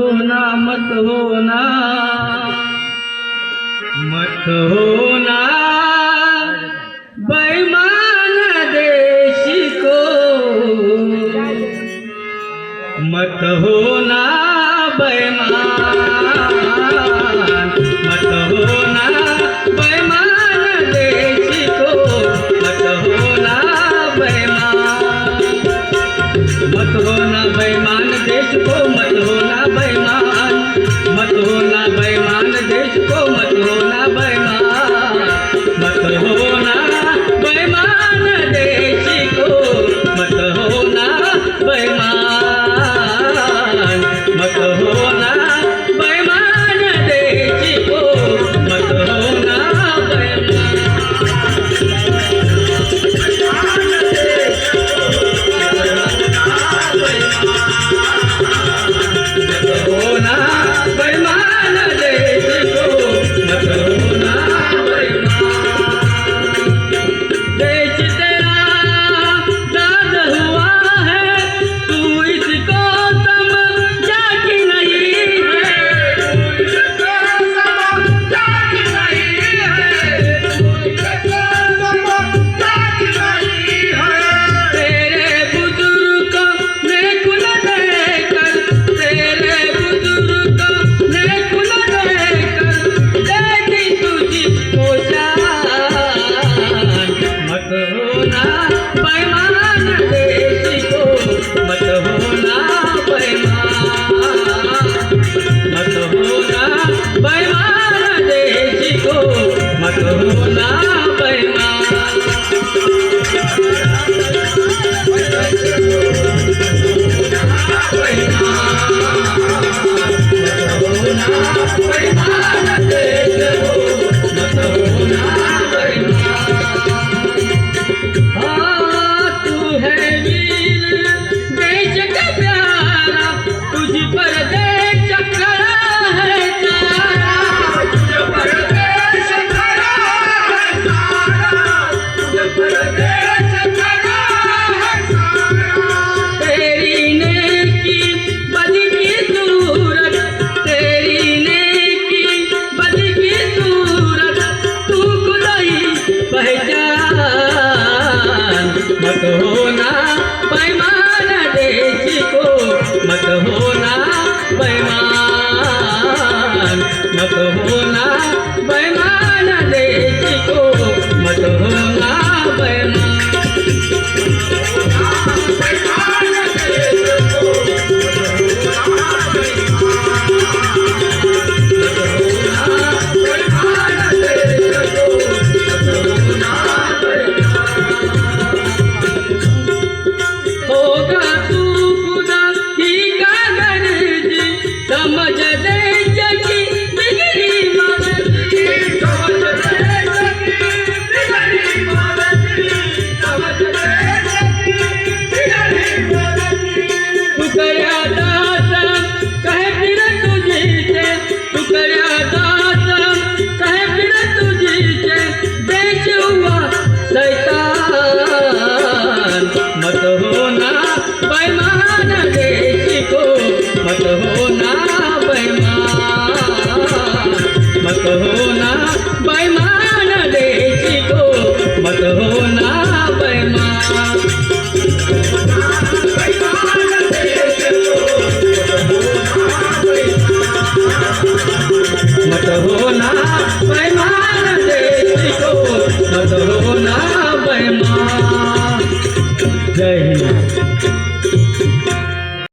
होना मत होना मत होना बेईमान देश को मत होना बेईमान मत होना बेईमान देश को मत होना बेईमान मत होना बेईमान देश को मत होना बेईमान मत होना बेईमान देश को मत होना बेईमान मत होना बेईमान देश को मत होना बेईमान मत होना बेईमान देश को मत होना मत होना बेईमान देश को मत होना बेईमान मत होना बेईमान देश को मत होना बेईमान मत होना बेईमान देश को मत होना बेईमान मत होना बेईमान देश को मत होना बेईमान मत होना बेईमान देश को मत होना बेईमान। जय हिंद।